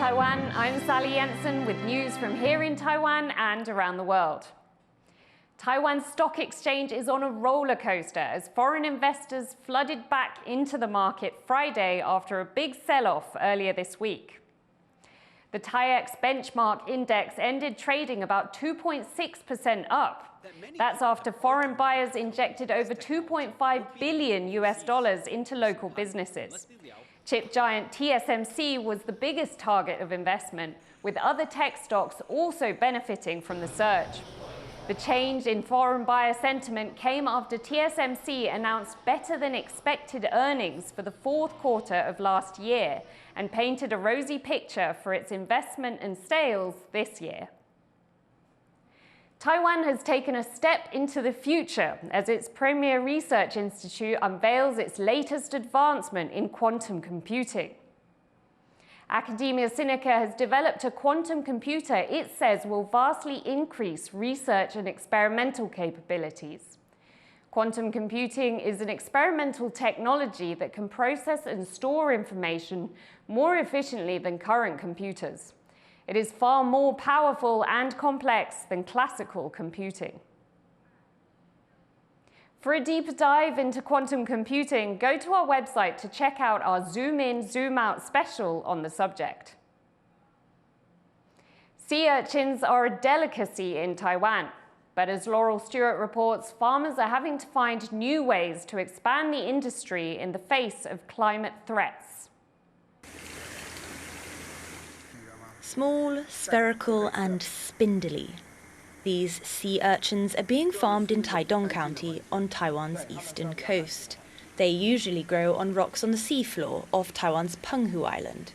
Taiwan, I'm Sally Jensen with news from here in Taiwan and around the world. Taiwan's stock exchange is on a roller coaster as foreign investors flooded back into the market Friday after a big sell-off earlier this week. The TAIEX benchmark index ended trading about 2.6% up. That's after foreign buyers injected over $2.5 billion into local businesses. Chip giant TSMC was the biggest target of investment, with other tech stocks also benefiting from the surge. The change in foreign buyer sentiment came after TSMC announced better than expected earnings for the fourth quarter of last year and painted a rosy picture for its investment and sales this year. Taiwan has taken a step into the future as its premier research institute unveils its latest advancement in quantum computing. Academia Sinica has developed a quantum computer it says will vastly increase research and experimental capabilities. Quantum computing is an experimental technology that can process and store information more efficiently than current computers. It is far more powerful and complex than classical computing. For a deeper dive into quantum computing, go to our website to check out our Zoom In, Zoom Out special on the subject. Sea urchins are a delicacy in Taiwan, but as Laurel Stewart reports, farmers are having to find new ways to expand the industry in the face of climate threats. Small, spherical and spindly. These sea urchins are being farmed in Taidong County on Taiwan's eastern coast. They usually grow on rocks on the seafloor off Taiwan's Penghu Island,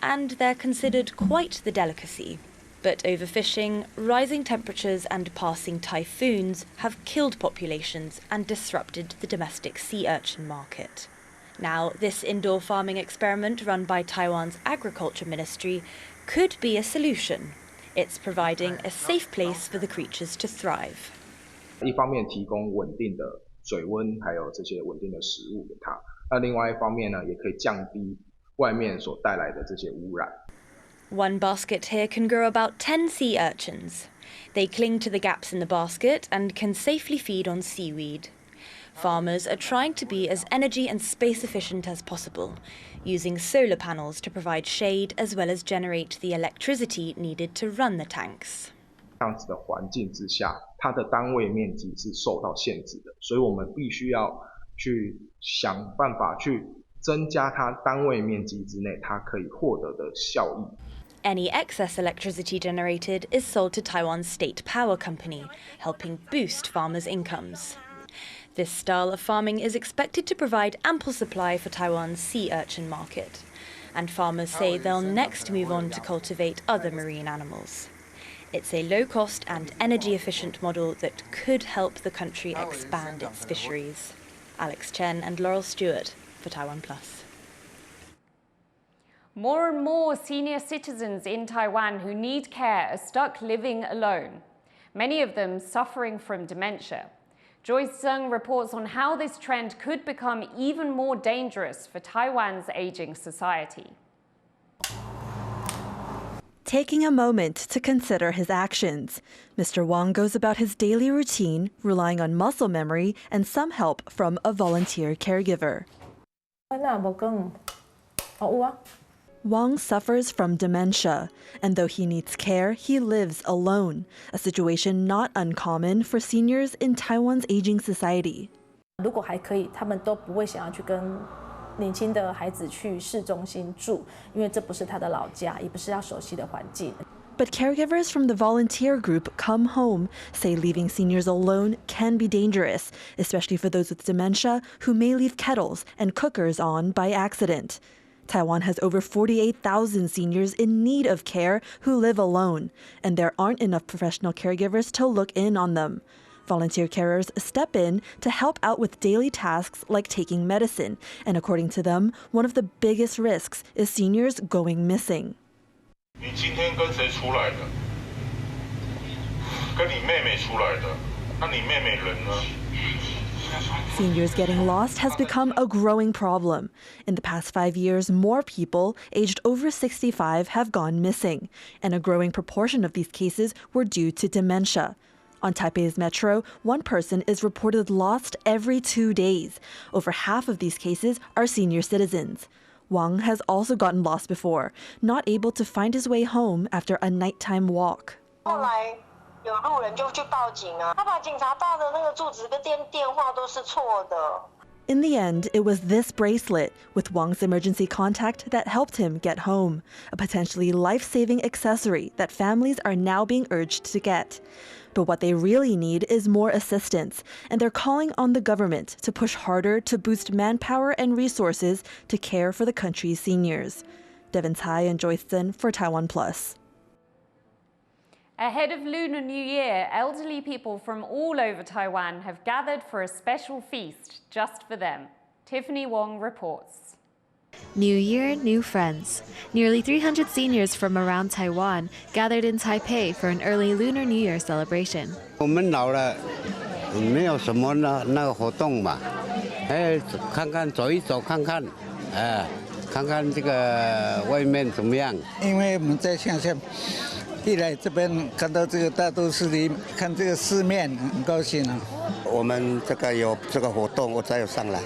and they're considered quite the delicacy. But overfishing, rising temperatures and passing typhoons have killed populations and disrupted the domestic sea urchin market. Now, this indoor farming experiment run by Taiwan's Agriculture Ministry could be a solution. It's providing a safe place for the creatures to thrive. 一方面提供稳定的水温，还有这些稳定的食物给它。那另外一方面呢，也可以降低外面所带来的这些污染。 One basket here can grow about 10 sea urchins. They cling to the gaps in the basket and can safely feed on seaweed. Farmers are trying to be as energy and space efficient as possible, using solar panels to provide shade as well as generate the electricity needed to run the tanks. 这样子的环境之下，它的单位面积是受到限制的，所以我们必须要去想办法去增加它单位面积之内它可以获得的效益。 Any excess electricity generated is sold to Taiwan's state power company, helping boost farmers' incomes. This style of farming is expected to provide ample supply for Taiwan's sea urchin market, and farmers say they'll next move on to cultivate other marine animals. It's a low-cost and energy-efficient model that could help the country expand its fisheries. Alex Chen and Laurel Stewart for TaiwanPlus. More and more senior citizens in Taiwan who need care are stuck living alone, many of them suffering from dementia. Joyce Zeng reports on how this trend could become even more dangerous for Taiwan's aging society. Taking a moment to consider his actions, Mr. Wang goes about his daily routine, relying on muscle memory and some help from a volunteer caregiver. Wang suffers from dementia, and though he needs care, he lives alone, a situation not uncommon for seniors in Taiwan's aging society. 如果还可以，他们都不会想要去跟年轻的孩子去市中心住，因为这不是他的老家，也不是他熟悉的环境。 But caregivers from the volunteer group Come Home say leaving seniors alone can be dangerous, especially for those with dementia who may leave kettles and cookers on by accident. Taiwan has over 48,000 seniors in need of care who live alone, and there aren't enough professional caregivers to look in on them. Volunteer carers step in to help out with daily tasks like taking medicine, and according to them, one of the biggest risks is seniors going missing. 你今天跟谁出来的？跟你妹妹出来的。那你妹妹人呢？ Seniors getting lost has become a growing problem. In the past 5 years, more people aged over 65 have gone missing, and a growing proportion of these cases were due to dementia. On Taipei's metro, one person is reported lost every 2 days. Over half of these cases are senior citizens. Wang has also gotten lost before, not able to find his way home after a nighttime walk. In the end, it was this bracelet with Wang's emergency contact that helped him get home, a potentially life-saving accessory that families are now being urged to get. But what they really need is more assistance, and they're calling on the government to push harder to boost manpower and resources to care for the country's seniors. Devin Tsai and Joyce Zhen for TaiwanPlus. Ahead of Lunar New Year, elderly people from all over Taiwan have gathered for a special feast just for them. Tiffany Wong reports. New Year, new friends. Nearly 300 seniors from around Taiwan gathered in Taipei for an early Lunar New Year celebration. 我们老了，没有什么那个活动嘛，看看走一走看看，看看这个外面怎么样。因为我们在乡下，一来这边看到这个大都市里，看这个市面，很高兴啊。我们这个有这个活动，我才有上来，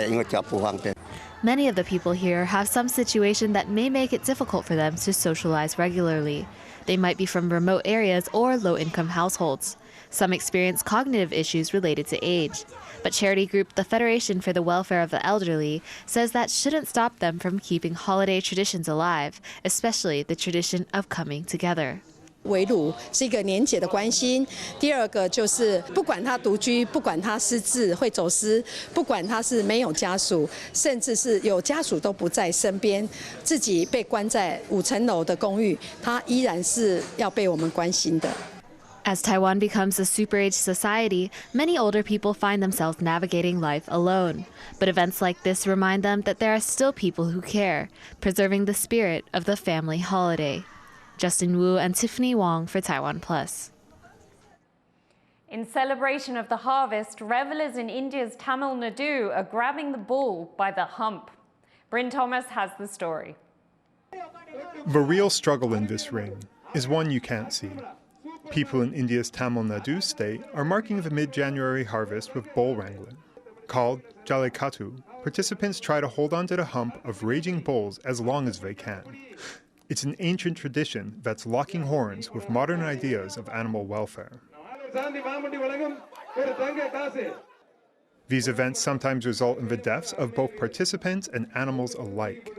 因为脚不方便。 Many of the people here have some situation that may make it difficult for them to socialize regularly. They might be from remote areas or low-income households. Some experience cognitive issues related to age. But charity group the Federation for the Welfare of the Elderly says that shouldn't stop them from keeping holiday traditions alive, especially the tradition of coming together. 围炉是一个年节的关心，第二个就是不管他独居，不管他失智会走失，不管他是没有家属，甚至是有家属都不在身边，自己被关在5层楼的公寓，他依然是要被我们关心的。 As Taiwan becomes a super-age society, many older people find themselves navigating life alone. But events like this remind them that there are still people who care, preserving the spirit of the family holiday. Justin Wu and Tiffany Wong for TaiwanPlus. In celebration of the harvest, revelers in India's Tamil Nadu are grabbing the bull by the hump. Bryn Thomas has the story. The real struggle in this ring is one you can't see. People in India's Tamil Nadu state are marking the mid-January harvest with bull wrangling. Called Jallikattu, participants try to hold on to the hump of raging bulls as long as they can. It's an ancient tradition that's locking horns with modern ideas of animal welfare. These events sometimes result in the deaths of both participants and animals alike.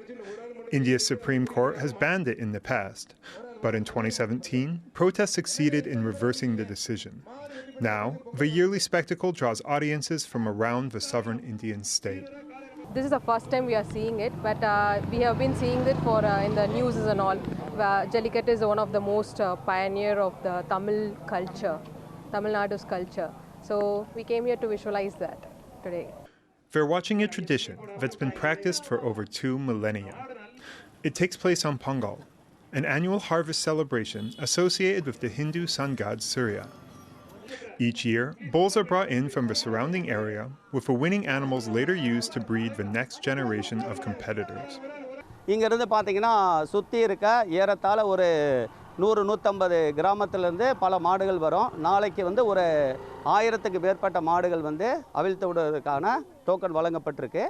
India's Supreme Court has banned it in the past, but in 2017, protests succeeded in reversing the decision. Now, the yearly spectacle draws audiences from around the southern Indian state. This is the first time we are seeing it, but we have been seeing it for in the news and all. Jallikattu is one of the most pioneer of the Tamil culture, Tamil Nadu's culture. So we came here to visualize that today. They're watching a tradition that's been practiced for over 2 millennia. It takes place on Pongal, an annual harvest celebration associated with the Hindu sun god Surya. Each year, bulls are brought in from the surrounding area, with the winning animals later used to breed the next generation of competitors. இங்கிருந்து பார்த்தீங்கன்னா சுற்றி இருக்க ஏறத்தாழ ஒரு 100-150 கிராமத்திலிருந்து பல மாடுகள் வரும். நாளைக்கு வந்து ஒரு 1000க்கு மேற்பட்ட மாடுகள் வந்து அவிழ்த்து விடுவதற்கான டோக்கன் வழங்கப்பட்டிருக்கு.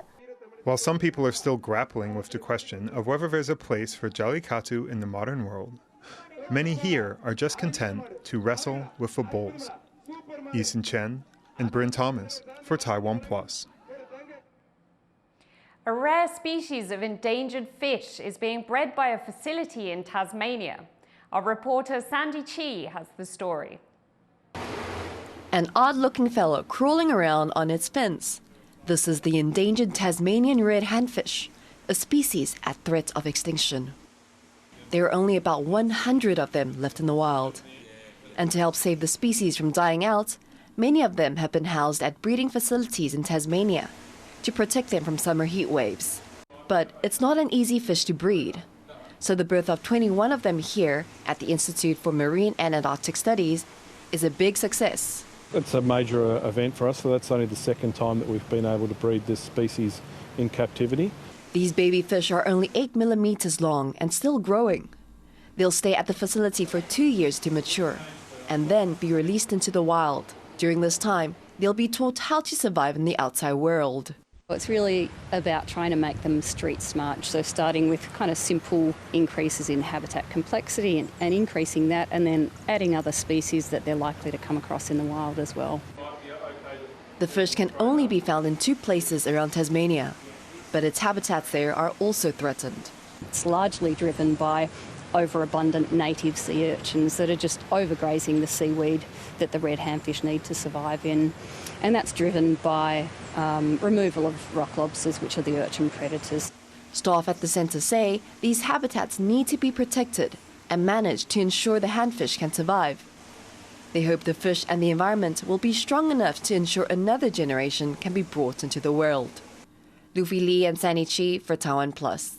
While some people are still grappling with the question of whether there's a place for Jallikattu in the modern world, many here are just content to wrestle with the bulls. Eason Chen and Bryn Thomas for TaiwanPlus. A rare species of endangered fish is being bred by a facility in Tasmania. Our reporter Sandy Chi has the story. An odd-looking fellow crawling around on its fence. This is the endangered Tasmanian red handfish, a species at threat of extinction. There are only about 100 of them left in the wild. And to help save the species from dying out, many of them have been housed at breeding facilities in Tasmania to protect them from summer heat waves. But it's not an easy fish to breed. So the birth of 21 of them here at the Institute for Marine and Antarctic Studies is a big success. It's a major event for us, so that's only the second time that we've been able to breed this species in captivity. These baby fish are only 8 millimeters long and still growing. They'll stay at the facility for 2 years to mature and then be released into the wild. During this time, they'll be taught how to survive in the outside world. It's really about trying to make them street smart, so starting with kind of simple increases in habitat complexity and increasing that, and then adding other species that they're likely to come across in the wild as well. The fish can only be found in 2 places around Tasmania, but its habitats there are also threatened. It's largely driven by overabundant native sea urchins that are just overgrazing the seaweed that the red handfish need to survive in. And that's driven by removal of rock lobsters, which are the urchin predators. Staff at the centre say these habitats need to be protected and managed to ensure the handfish can survive. They hope the fish and the environment will be strong enough to ensure another generation can be brought into the world. Luffy Lee and Sanny Chi for TaiwanPlus.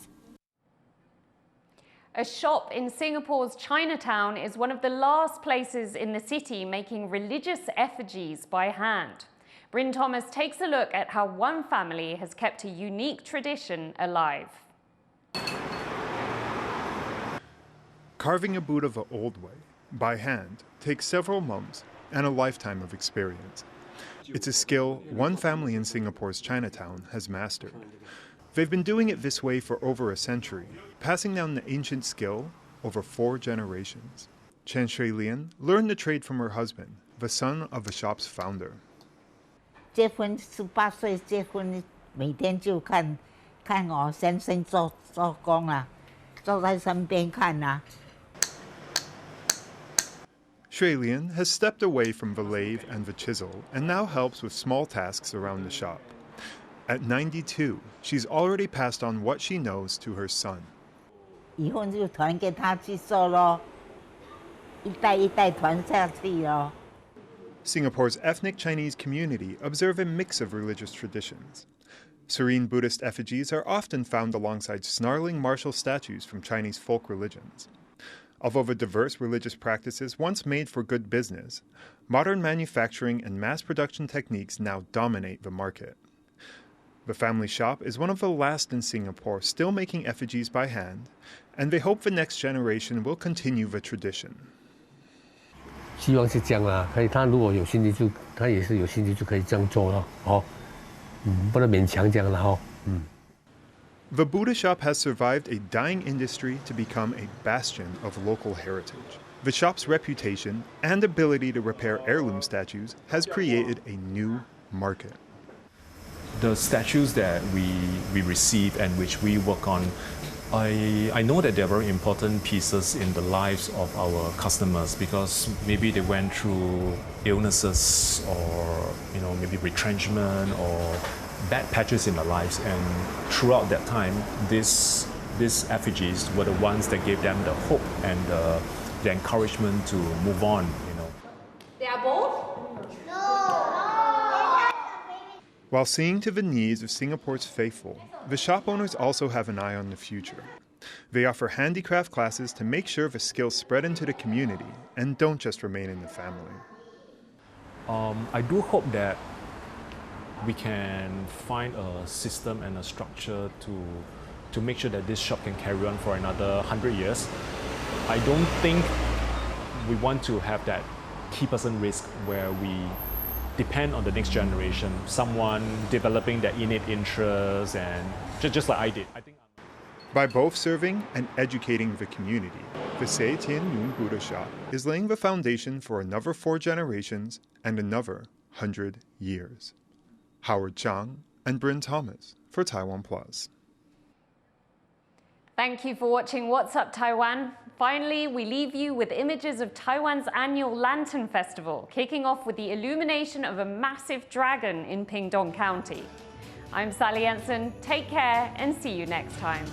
A shop in Singapore's Chinatown is one of the last places in the city making religious effigies by hand. Bryn Thomas takes a look at how one family has kept a unique tradition alive. Carving a Buddha the old way, by hand, takes several months and a lifetime of experience. It's a skill one family in Singapore's Chinatown has mastered. They've been doing it this way for over a century, passing down the ancient skill over 4 generations. Chen Shui-Lian learned the trade from her husband, the son of the shop's founder. 结婚18岁结婚，每天就看我先生做工啦，坐在身边看啦。Shui-Lian has stepped away from the lathe and the chisel and now helps with small tasks around the shop. At 92, she's already passed on what she knows to her son. 以后就传给他去做咯，一代一代传下去咯。 Singapore's ethnic Chinese community observe a mix of religious traditions. Serene Buddhist effigies are often found alongside snarling martial statues from Chinese folk religions. Although the diverse religious practices once made for good business, modern manufacturing and mass production techniques now dominate the market. The family shop is one of the last in Singapore still making effigies by hand, and they hope the next generation will continue the tradition. 希望是这样啦，可以他如果有兴趣就他也是有兴趣就可以这样做了，哦，不能勉强这样了哈，The Buddha shop has survived a dying industry to become a bastion of local heritage. The shop's reputation and ability to repair heirloom statues has created a new market. The statues that we receive and which we work on, I know that they're very important pieces in the lives of our customers because maybe they went through illnesses or maybe retrenchment or bad patches in their lives, and throughout that time, these effigies were the ones that gave them the hope and the encouragement to move on. They are both? While seeing to the needs of Singapore's faithful, the shop owners also have an eye on the future. They offer handicraft classes to make sure the skills spread into the community and don't just remain in the family. I do hope that we can find a system and a structure to make sure that this shop can carry on for another 100 years. I don't think we want to have that key person risk where we depend on the next generation, someone developing their innate interests, and just like I did. By both serving and educating the community, the Sei Tian Yun Buddha shop is laying the foundation for another 4 generations and another 100 years. Howard Chang and Bryn Thomas for TaiwanPlus. Thank you for watching What's Up Taiwan. Finally, we leave you with images of Taiwan's annual Lantern Festival, kicking off with the illumination of a massive dragon in Pingdong County. I'm Sally Jensen. Take care and see you next time.